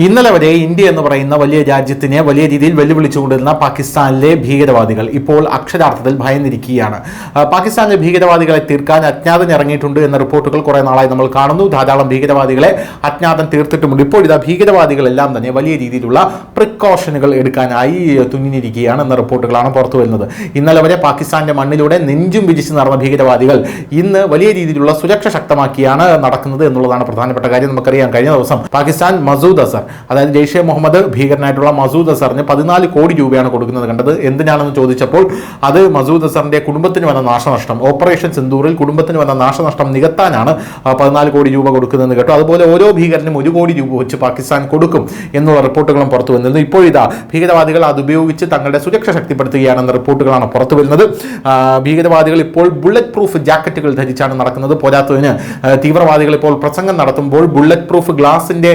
ഇന്നലെ വരെ ഇന്ത്യ എന്ന് പറയുന്ന വലിയ രാജ്യത്തിനെ വലിയ രീതിയിൽ വെല്ലുവിളിച്ചുകൊണ്ടിരുന്ന പാകിസ്ഥാനിലെ ഭീകരവാദികൾ ഇപ്പോൾ അക്ഷരാർത്ഥത്തിൽ ഭയന്നിരിക്കുകയാണ്. പാകിസ്ഥാനിലെ ഭീകരവാദികളെ തീർക്കാൻ അജ്ഞാതൻ ഇറങ്ങിയിട്ടുണ്ട് എന്ന റിപ്പോർട്ടുകൾ കുറെ നാളായി നമ്മൾ കാണുന്നു. ധാരാളം ഭീകരവാദികളെ അജ്ഞാതൻ തീർത്തിട്ടുമുണ്ട്. ഇപ്പോൾ ഇതാ ഭീകരവാദികളെല്ലാം തന്നെ വലിയ രീതിയിലുള്ള പ്രിക്കോഷനുകൾ എടുക്കാനായി തുനിഞ്ഞിരിക്കുകയാണ് എന്ന റിപ്പോർട്ടുകളാണ് പുറത്തു വരുന്നത്. ഇന്നലെ വരെ പാകിസ്ഥാന്റെ മണ്ണിലൂടെ നെഞ്ചും വിരിച്ച് നടന്ന ഭീകരവാദികൾ ഇന്ന് വലിയ രീതിയിലുള്ള സുരക്ഷ ശക്തമാക്കിയാണ് നടക്കുന്നത് എന്നുള്ളതാണ് പ്രധാനപ്പെട്ട കാര്യം. നമുക്കറിയാം, കഴിഞ്ഞ ദിവസം പാകിസ്ഥാൻ മസൂദ് അസർ, അതായത് ജെയ്ഷെ മുഹമ്മദ് ഭീകരനായിട്ടുള്ള മസൂദ് അസറിന് 14 കോടി രൂപയാണ് കൊടുക്കുന്നത് കണ്ടത്. എന്തിനാണെന്ന് ചോദിച്ചപ്പോൾ അത് മസൂദ് അസറിന്റെ കുടുംബത്തിന് വന്ന നാശനഷ്ടം, ഓപ്പറേഷൻ സിന്ദൂറിൽ കുടുംബത്തിന് വന്ന നാശനഷ്ടം നികത്താനാണ് 14 കോടി രൂപ കൊടുക്കുന്നതെന്ന് കേട്ടു. അതുപോലെ ഓരോ ഭീകരനും 1 കോടി രൂപ വെച്ച് പാകിസ്ഥാൻ കൊടുക്കും എന്നുള്ള റിപ്പോർട്ടുകളും പുറത്തു വന്നിരുന്നു. ഇപ്പോൾ ഇതാ ഭീകരവാദികൾ അതുപയോഗിച്ച് തങ്ങളുടെ സുരക്ഷ ശക്തിപ്പെടുത്തുകയാണെന്ന റിപ്പോർട്ടുകളാണ് പുറത്തു വരുന്നത്. ഭീകരവാദികൾ ഇപ്പോൾ ബുള്ളറ്റ് പ്രൂഫ് ജാക്കറ്റുകൾ ധരിച്ചാണ് നടക്കുന്നത്. പോരാത്തതിന് തീവ്രവാദികൾ ഇപ്പോൾ പ്രസംഗം നടത്തുമ്പോൾ ബുള്ളറ്റ് പ്രൂഫ് ഗ്ലാസിന്റെ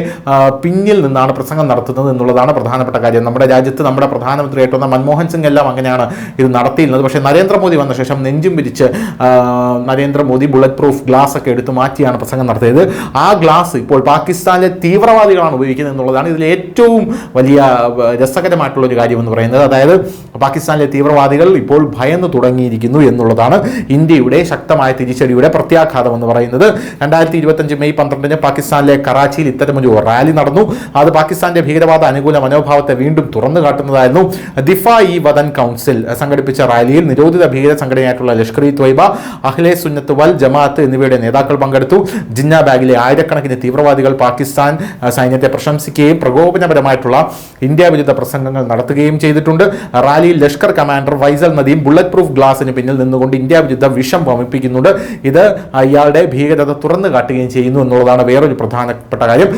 പിന്നിൽ നിന്നാണ് പ്രസംഗം നടത്തുന്നത് എന്നുള്ളതാണ് പ്രധാനപ്പെട്ട കാര്യം. നമ്മുടെ രാജ്യത്ത് നമ്മുടെ പ്രധാനമന്ത്രിയായിട്ടുള്ള മൻമോഹൻ സിംഗ് എല്ലാം അങ്ങനെയാണ് ഇത് നടത്തിയിരുന്നത്. പക്ഷേ നരേന്ദ്രമോദി വന്ന ശേഷം നെഞ്ചും പിരിച്ച് നരേന്ദ്രമോദി ബുള്ളറ്റ് പ്രൂഫ് ഗ്ലാസ് ഒക്കെ എടുത്ത് മാറ്റിയാണ് പ്രസംഗം നടത്തിയത്. ആ ഗ്ലാസ് ഇപ്പോൾ പാകിസ്ഥാനിലെ തീവ്രവാദികളാണ് ഉപയോഗിക്കുന്നത് എന്നുള്ളതാണ് ഇതിൽ ഏറ്റവും വലിയ രസകരമായിട്ടുള്ള ഒരു കാര്യം എന്ന് പറയുന്നത്. അതായത് പാകിസ്ഥാനിലെ തീവ്രവാദികൾ ഇപ്പോൾ ഭയന്ന് തുടങ്ങിയിരിക്കുന്നു എന്നുള്ളതാണ് ഇന്ത്യയുടെ ശക്തമായ തിരിച്ചടിയുടെ പ്രത്യാഘാതം എന്ന് പറയുന്നത്. 2025 മെയ് 12 പാകിസ്ഥാനിലെ കറാച്ചിയിൽ ഇത്തരമൊരു റാലി നടന്നു. അത് പാകിസ്ഥാന്റെ ഭീകരവാദ അനുകൂല മനോഭാവത്തെ വീണ്ടും തുറന്നു കാട്ടുന്നതായിരുന്നു. ദിഫാ-ഇ വതൻ കൗൺസിൽ സംഘടിപ്പിച്ച റാലിയിൽ നിരോധിത ഭീകര സംഘടനയായിട്ടുള്ള ലഷ്കർ-ഇ ത്വയ്ബ, അഹ്ലെ സുന്നത്ത് വൽ ജമാഅത്ത് എന്നിവയുടെ നേതാക്കൾ പങ്കെടുത്തു. ജിന്ന ബാഗിലെ ആയിരക്കണക്കിന് തീവ്രവാദികൾ പാകിസ്ഥാൻ സൈന്യത്തെ പ്രശംസിക്കുകയും പ്രകോപനപരമായിട്ടുള്ള ഇന്ത്യ വിരുദ്ധ പ്രസംഗങ്ങൾ നടത്തുകയും ചെയ്തിട്ടുണ്ട്. റാലിയിൽ Lashkar commander Faisal Nadeem bulletproof ഗ്ലാസിന് പിന്നിൽ നിന്നുകൊണ്ട് ഇന്ത്യ വിരുദ്ധ വിഷം വമിപ്പിക്കുന്നുണ്ട്. ഇത് ഇയാളുടെ ഭീകരത തുറന്നു കാട്ടുകയും ചെയ്യുന്നു എന്നുള്ളതാണ് വേറൊരു പ്രധാനപ്പെട്ട കാര്യം.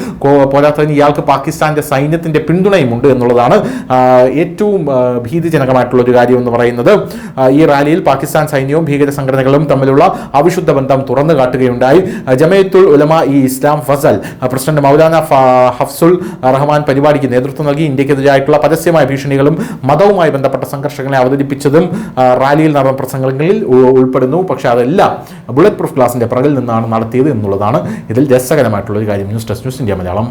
പോരാത്തതിന് ഇയാൾക്ക് പാകിസ്ഥാന്റെ സൈന്യത്തിന്റെ പിന്തുണയുമുണ്ട് എന്നുള്ളതാണ് ഏറ്റവും ഭീതിജനകമായിട്ടുള്ള ഒരു കാര്യം എന്ന് പറയുന്നത്. ഈ റാലിയിൽ പാകിസ്ഥാൻ സൈന്യവും ഭീകര സംഘടനകളും തമ്മിലുള്ള അവിശുദ്ധ ബന്ധം തുറന്നു കാട്ടുകയുണ്ടായി. ജമയത്തുൽ ഉലമ ഇ ഇസ്ലാം ഫസൽ പ്രസിഡന്റ് മൗലാന ഹഫ്സുൽ റഹ്മാൻ പരിപാടിക്ക് നേതൃത്വം നൽകി. ഇന്ത്യക്കെതിരായിട്ടുള്ള പരസ്യമായ ഭീഷണികളും മതവുമായി ബന്ധപ്പെട്ട സംഘർഷങ്ങളെ അവതരിപ്പിച്ചതും റാലിയിൽ നടന്ന പ്രസംഗങ്ങളിൽ ഉൾപ്പെടുന്നു. പക്ഷേ അതെല്ലാം ബുള്ളറ്റ് പ്രൂഫ് ഗ്ലാസിന്റെ പിറകിൽ നിന്നാണ് നടത്തിയത് എന്നുള്ളതാണ് ഇതിൽ രസകരമായിട്ടുള്ള ഒരു കാര്യം. News desk, news India Malayalam.